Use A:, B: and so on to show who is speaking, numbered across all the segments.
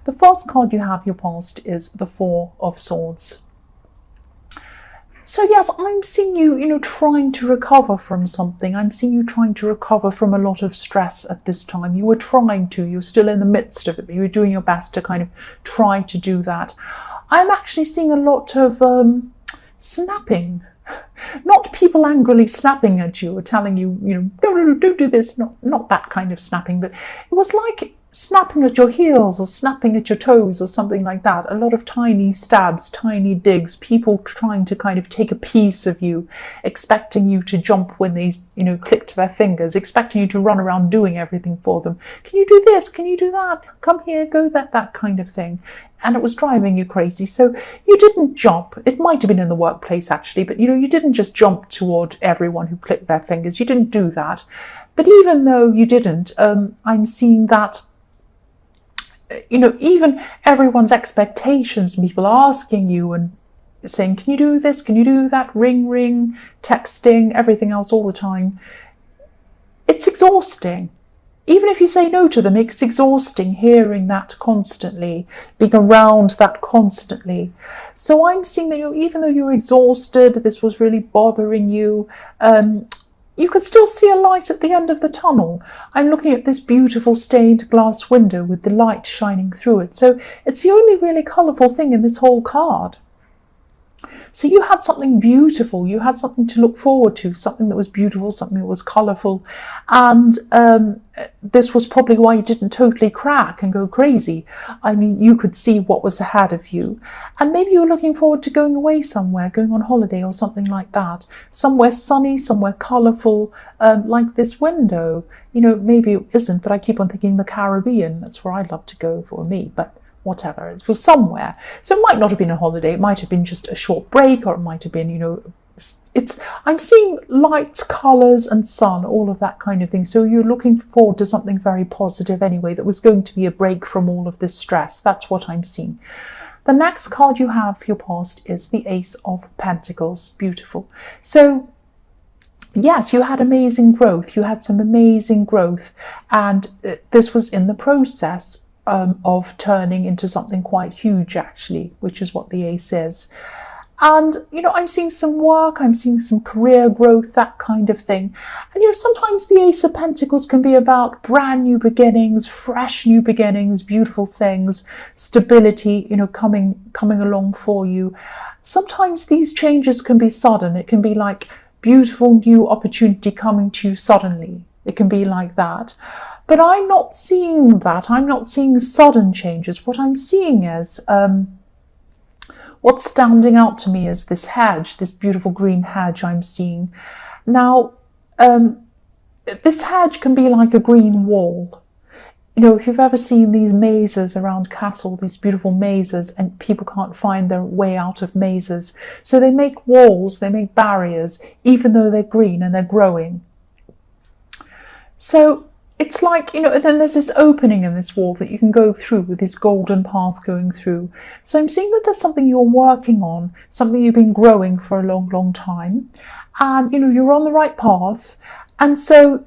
A: The first card you have, your past, is the Four of Swords. So yes, I'm seeing you, trying to recover from something. I'm seeing you trying to recover from a lot of stress at this time. You were trying to, you're still in the midst of it, but you were doing your best to kind of try to do that. I'm actually seeing a lot of snapping. Not people angrily snapping at you or telling you, no, don't do this. Not that kind of snapping, but it was like snapping at your heels or snapping at your toes or something like that. A lot of tiny stabs, tiny digs, people trying to kind of take a piece of you, expecting you to jump when they, clicked their fingers, expecting you to run around doing everything for them. Can you do this? Can you do that? Come here, go that kind of thing. And it was driving you crazy. So you didn't jump. It might have been in the workplace actually, but you didn't just jump toward everyone who clicked their fingers. You didn't do that. But even though you didn't, I'm seeing that even everyone's expectations, people asking you and saying, can you do this? Can you do that? Ring, texting, everything else all the time. It's exhausting. Even if you say no to them, it's exhausting hearing that constantly, being around that constantly. So I'm seeing that even though you're exhausted, this was really bothering you, you could still see a light at the end of the tunnel. I'm looking at this beautiful stained glass window with the light shining through it. So it's the only really colourful thing in this whole card. So you had something beautiful, you had something to look forward to, something that was beautiful, something that was colourful. And this was probably why you didn't totally crack and go crazy. I mean, you could see what was ahead of you. And maybe you were looking forward to going away somewhere, going on holiday or something like that. Somewhere sunny, somewhere colourful, like this window. Maybe it isn't, but I keep on thinking the Caribbean. That's where I'd love to go for me, but whatever, it was somewhere. So it might not have been a holiday, it might have been just a short break, or it might have been, I'm seeing lights, colours and sun, all of that kind of thing. So you're looking forward to something very positive anyway, that was going to be a break from all of this stress. That's what I'm seeing. The next card you have for your past is the Ace of Pentacles. Beautiful. So yes, you had amazing growth. You had some amazing growth, and this was in the process of turning into something quite huge actually, which is what the Ace is. And I'm seeing some work, I'm seeing some career growth, that kind of thing. And sometimes the Ace of Pentacles can be about brand new beginnings, fresh new beginnings, beautiful things, stability, coming along for you. Sometimes these changes can be sudden. It can be like beautiful new opportunity coming to you suddenly. It can be like that. But I'm not seeing that. I'm not seeing sudden changes. What I'm seeing is, what's standing out to me is this hedge, this beautiful green hedge I'm seeing. Now, this hedge can be like a green wall. If you've ever seen these mazes around castle, these beautiful mazes, and people can't find their way out of mazes. So they make walls, they make barriers, even though they're green and they're growing. So it's like, and then there's this opening in this wall that you can go through with this golden path going through. So I'm seeing that there's something you're working on, something you've been growing for a long, long time. And, you're on the right path. And so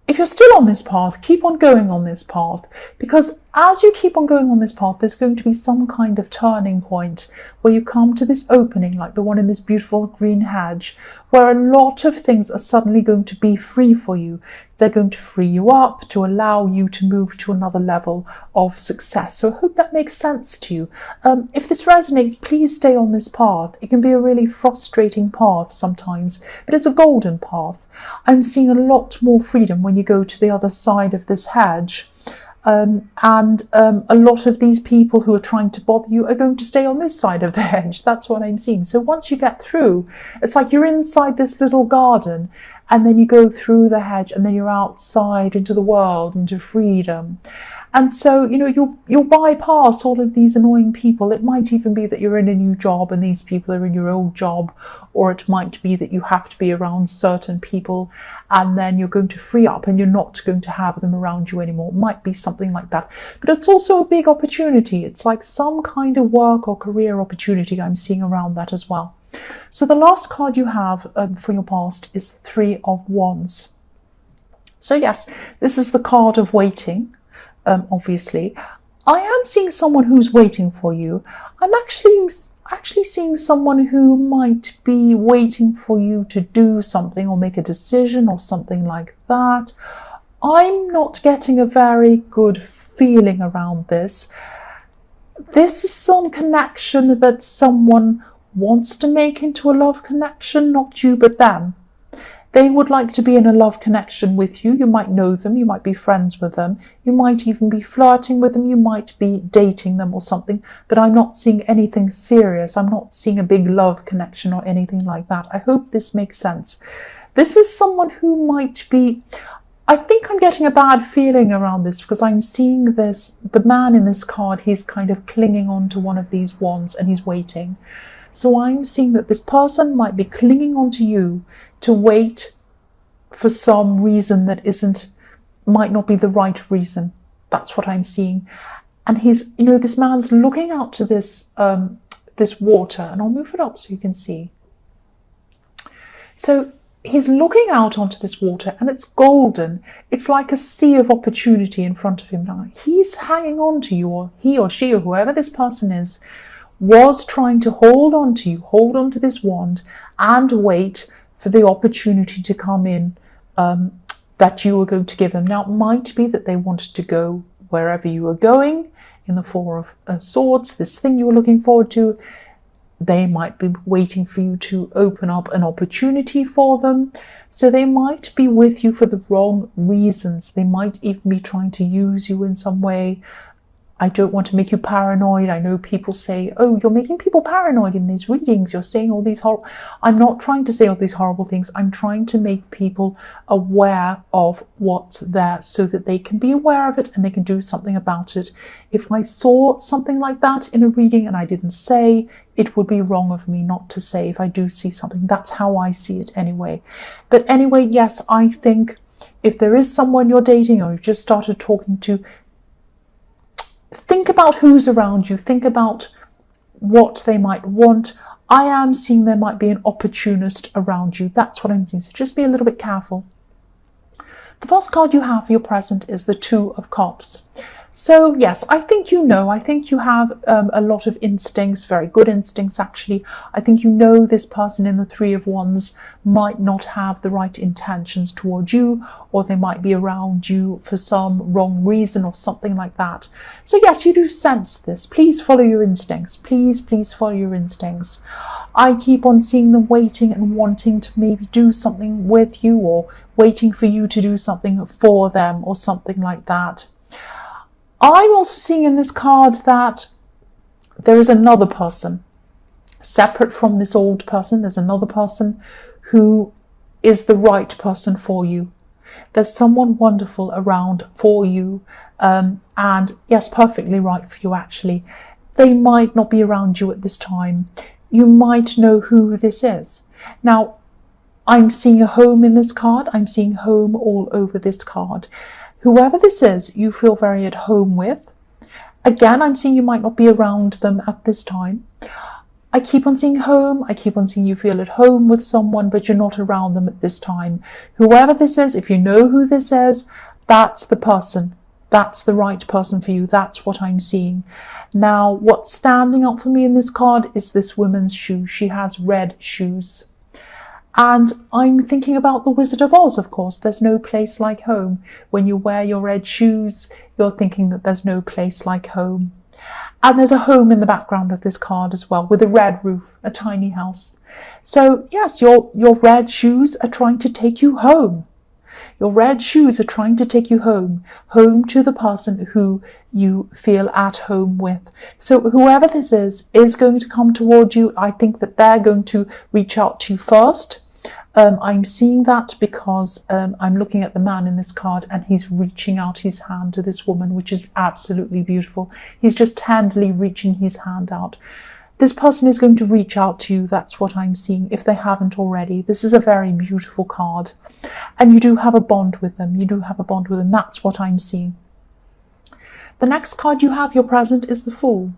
A: if you're still on this path, keep on going on this path, because as you keep on going on this path, there's going to be some kind of turning point where you come to this opening, like the one in this beautiful green hedge, where a lot of things are suddenly going to be free for you. They're going to free you up to allow you to move to another level of success. So I hope that makes sense to you. If this resonates, please stay on this path. It can be a really frustrating path sometimes, but it's a golden path. I'm seeing a lot more freedom when you go to the other side of this hedge. A lot of these people who are trying to bother you are going to stay on this side of the hedge. That's what I'm seeing. So once you get through, it's like you're inside this little garden, and then you go through the hedge, and then you're outside into the world, into freedom. And so, you'll bypass all of these annoying people. It might even be that you're in a new job and these people are in your old job, or it might be that you have to be around certain people, and then you're going to free up and you're not going to have them around you anymore. It might be something like that. But it's also a big opportunity. It's like some kind of work or career opportunity I'm seeing around that as well. So the last card you have for your past is Three of Wands. So yes, this is the card of waiting, obviously. I am seeing someone who's waiting for you. I'm actually seeing someone who might be waiting for you to do something or make a decision or something like that. I'm not getting a very good feeling around this. This is some connection that someone wants to make into a love connection, not you but them. They would like to be in a love connection with you. You might know them, you might be friends with them, you might even be flirting with them, you might be dating them or something, but I'm not seeing anything serious. I'm not seeing a big love connection or anything like that. I hope this makes sense. This is someone who might be, I think I'm getting a bad feeling around this because I'm seeing this, the man in this card, he's kind of clinging on to one of these wands and he's waiting. So I'm seeing that this person might be clinging on to you to wait for some reason that might not be the right reason. That's what I'm seeing. And he's, this man's looking out to this, this water, and I'll move it up so you can see. So he's looking out onto this water and it's golden. It's like a sea of opportunity in front of him now. He's hanging on to you, or he or she or whoever this person is, was trying to hold on to you, hold on to this wand and wait for the opportunity to come in that you were going to give them. Now, it might be that they wanted to go wherever you were going in the Four of Swords, this thing you were looking forward to. They might be waiting for you to open up an opportunity for them. So they might be with you for the wrong reasons. They might even be trying to use you in some way. I don't want to make you paranoid. I know people say, oh, you're making people paranoid in these readings. You're saying all these horrible... I'm not trying to say all these horrible things. I'm trying to make people aware of what's there so that they can be aware of it and they can do something about it. If I saw something like that in a reading and I didn't say, it would be wrong of me not to say if I do see something. That's how I see it anyway. But anyway, yes, I think if there is someone you're dating or you've just started talking to, think about who's around you. Think about what they might want. I am seeing there might be an opportunist around you. That's what I'm seeing. So just be a little bit careful. The first card you have for your present is the Two of Cups. So yes, I think you have a lot of instincts, very good instincts actually. I think this person in the Three of Wands might not have the right intentions towards you, or they might be around you for some wrong reason or something like that. So yes, you do sense this. Please follow your instincts. Please follow your instincts. I keep on seeing them waiting and wanting to maybe do something with you, or waiting for you to do something for them or something like that. I'm also seeing in this card that there is another person separate from this old person. There's another person who is the right person for you. There's someone wonderful around for you, and yes, perfectly right for you actually. They might not be around you at this time. You might know who this is. Now, I'm seeing a home in this card. I'm seeing home all over this card. Whoever this is, you feel very at home with. Again, I'm seeing you might not be around them at this time. I keep on seeing home. I keep on seeing you feel at home with someone, but you're not around them at this time. Whoever this is, if you know who this is, that's the person. That's the right person for you. That's what I'm seeing. Now, what's standing out for me in this card is this woman's shoes. She has red shoes. And I'm thinking about the Wizard of Oz, of course. There's no place like home. When you wear your red shoes, you're thinking that there's no place like home. And there's a home in the background of this card as well, with a red roof, a tiny house. So yes, your red shoes are trying to take you home. Your red shoes are trying to take you home to the person who you feel at home with. So whoever this is going to come toward you. I think that they're going to reach out to you first. I'm seeing that because I'm looking at the man in this card and he's reaching out his hand to this woman, which is absolutely beautiful. He's just tenderly reaching his hand out. This person is going to reach out to you. That's what I'm seeing, if they haven't already. This is a very beautiful card. And you do have a bond with them. You do have a bond with them. That's what I'm seeing. The next card you have, your present, is the Fool.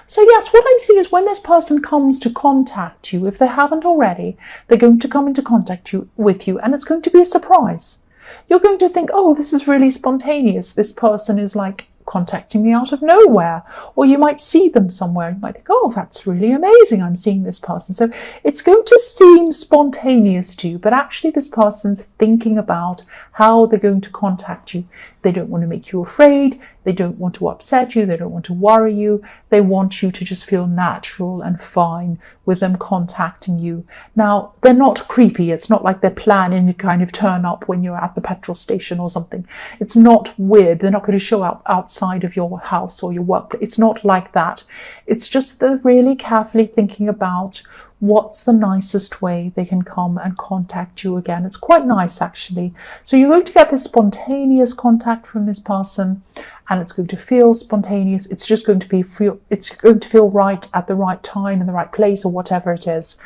A: So yes, what I'm seeing is when this person comes to contact you, if they haven't already, they're going to come into contact with you, and it's going to be a surprise. You're going to think, oh, this is really spontaneous. This person is like contacting me out of nowhere. Or you might see them somewhere and you might think, oh, that's really amazing, I'm seeing this person. So it's going to seem spontaneous to you, but actually this person's thinking about how they're going to contact you. They don't want to make you afraid. They don't want to upset you. They don't want to worry you. They want you to just feel natural and fine with them contacting you. Now, they're not creepy. It's not like they're planning to kind of turn up when you're at the petrol station or something. It's not weird. They're not going to show up outside of your house or your workplace. It's not like that. It's just they're really carefully thinking about what's the nicest way they can come and contact you again. It's quite nice, actually. So you're going to get this spontaneous contact from this person, and it's going to feel spontaneous. It's just going to feel right at the right time in the right place, or whatever it is.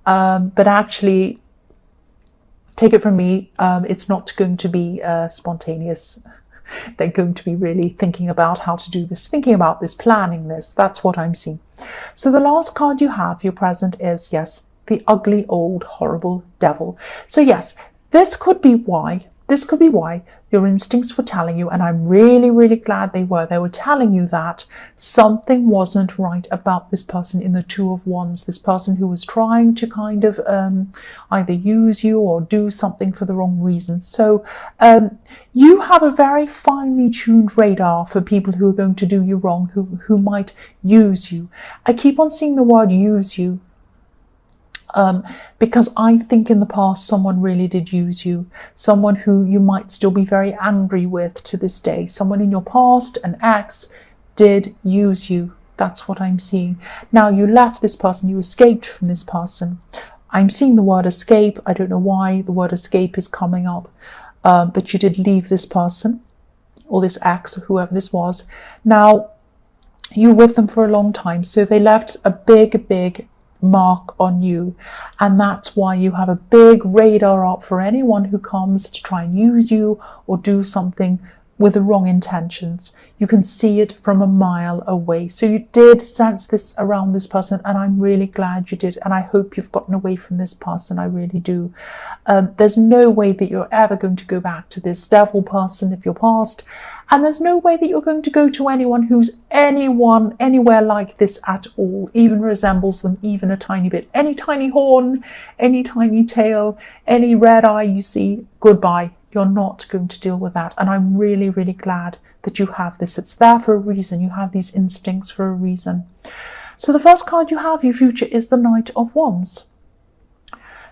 A: But actually, take it from me, it's not going to be spontaneous. They're going to be really thinking about how to do this, thinking about this, planning this. That's what I'm seeing. So the last card you have, your present, is, yes, the ugly, old, horrible devil. So yes, this could be why your instincts were telling you, and I'm really, really glad they were telling you that something wasn't right about this person in the Two of Wands, this person who was trying to kind of either use you or do something for the wrong reasons. So you have a very finely tuned radar for people who are going to do you wrong, who might use you. I keep on seeing the word use you. Because I think in the past someone really did use you, someone who you might still be very angry with to this day. Someone in your past, an ex, did use you. That's what I'm seeing. Now, you left this person, you escaped from this person. I'm seeing the word escape. I don't know why the word escape is coming up, but you did leave this person, or this ex, or whoever this was. Now, you were with them for a long time, so they left a big mark on you, and that's why you have a big radar up for anyone who comes to try and use you or do something with the wrong intentions. You can see it from a mile away. So you did sense this around this person, and I'm really glad you did, and I hope you've gotten away from this person. I really do. There's no way that you're ever going to go back to this devil person if you're past. And there's no way that you're going to go to anyone who's anywhere like this at all, even resembles them even a tiny bit. Any tiny horn, any tiny tail, any red eye you see, goodbye. You're not going to deal with that. And I'm really, really glad that you have this. It's there for a reason. You have these instincts for a reason. So the first card you have, your future, is the Knight of Wands.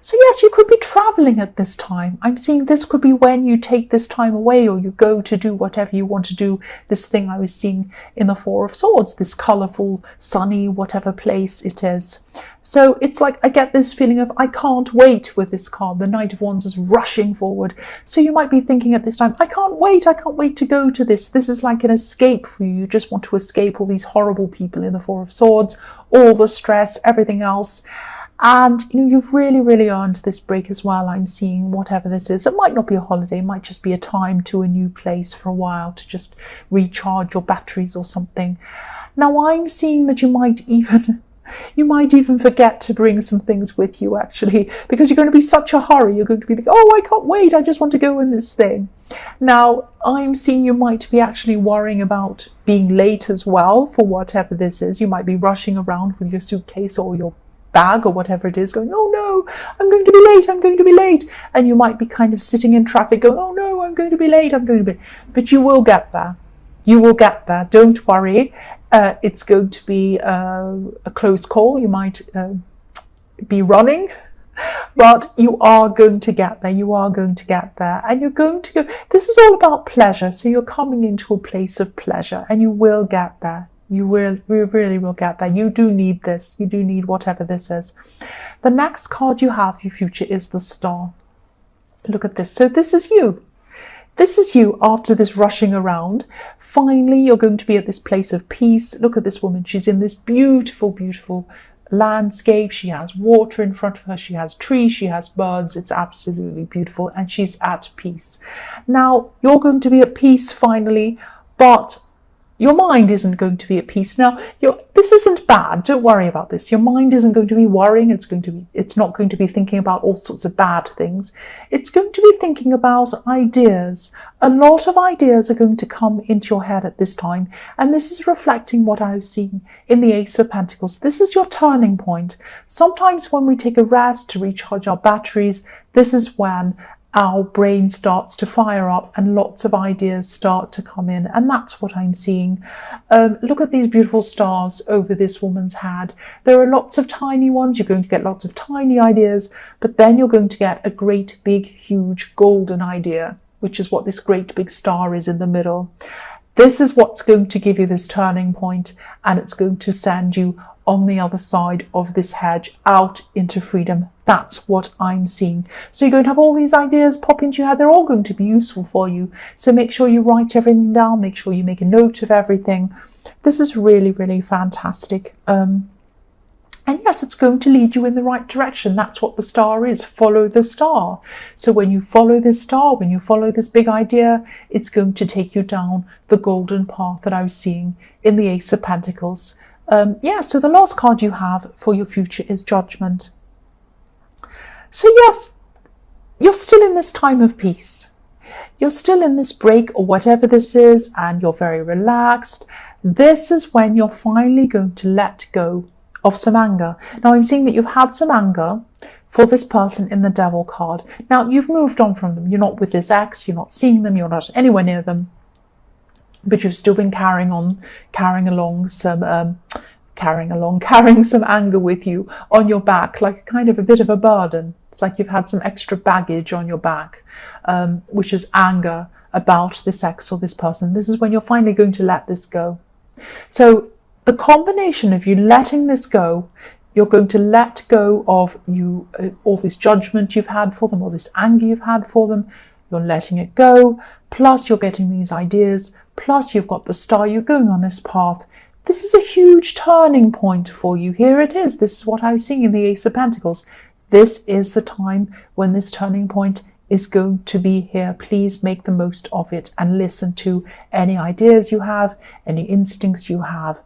A: So yes, you could be traveling at this time. I'm seeing this could be when you take this time away, or you go to do whatever you want to do. This thing I was seeing in the Four of Swords, this colourful, sunny, whatever place it is. So it's like I get this feeling of I can't wait with this card. The Knight of Wands is rushing forward. So you might be thinking at this time, I can't wait to go to this. This is like an escape for you. You just want to escape all these horrible people in the Four of Swords, all the stress, everything else. And you've really, really earned this break as well. I'm seeing whatever this is. It might not be a holiday. It might just be a time to a new place for a while to just recharge your batteries or something. Now, I'm seeing that you might even forget to bring some things with you, actually, because you're going to be such a hurry. You're going to be like, oh, I can't wait. I just want to go in this thing. Now, I'm seeing you might be actually worrying about being late as well for whatever this is. You might be rushing around with your suitcase or your bag or whatever it is, going, oh no, I'm going to be late. And you might be kind of sitting in traffic going, oh no, I'm going to be late. But you will get there. Don't worry. It's going to be a close call. You might be running, but you are going to get there. And you're going to go. This is all about pleasure. So you're coming into a place of pleasure, and you will get there. You really will get there. You do need this. You do need whatever this is. The next card you have, your future, is the Star. Look at this. So this is you. This is you after this rushing around. Finally, you're going to be at this place of peace. Look at this woman. She's in this beautiful, beautiful landscape. She has water in front of her. She has trees. She has birds. It's absolutely beautiful. And she's at peace. Now, you're going to be at peace finally, but your mind isn't going to be at peace. Now, this isn't bad. Don't worry about this. Your mind isn't going to be worrying. It's not going to be thinking about all sorts of bad things. It's going to be thinking about ideas. A lot of ideas are going to come into your head at this time. And this is reflecting what I've seen in the Ace of Pentacles. This is your turning point. Sometimes when we take a rest to recharge our batteries, this is when our brain starts to fire up and lots of ideas start to come in. And that's what I'm seeing. Look at these beautiful stars over this woman's head. There are lots of tiny ones. You're going to get lots of tiny ideas, but then you're going to get a great big huge golden idea, which is what this great big star is in the middle. This is what's going to give you this turning point, and it's going to send you on the other side of this hedge out into freedom. That's what I'm seeing. So you're going to have all these ideas pop into your head. They're all going to be useful for you. So make sure you write everything down. Make sure you make a note of everything. This is really, really fantastic. And yes, it's going to lead you in the right direction. That's what the star is. Follow the star. So when you follow this star, when you follow this big idea, it's going to take you down the golden path that I was seeing in the Ace of Pentacles. So the last card you have for your future is Judgment. So yes, you're still in this time of peace. You're still in this break or whatever this is, and you're very relaxed. This is when you're finally going to let go of some anger. Now I'm seeing that you've had some anger for this person in the Devil card. Now you've moved on from them. You're not with this ex, you're not seeing them, you're not anywhere near them. But you've still been carrying some anger with you on your back, like kind of a bit of a burden. It's like you've had some extra baggage on your back, which is anger about this ex or this person. This is when you're finally going to let this go. So the combination of you letting this go, you're going to let go of all this judgment you've had for them, or this anger you've had for them. You're letting it go, plus you're getting these ideas, plus you've got the star, you're going on this path. This is a huge turning point for you. Here it is. This is what I was seeing in the Ace of Pentacles. This is the time when this turning point is going to be here. Please make the most of it and listen to any ideas you have, any instincts you have.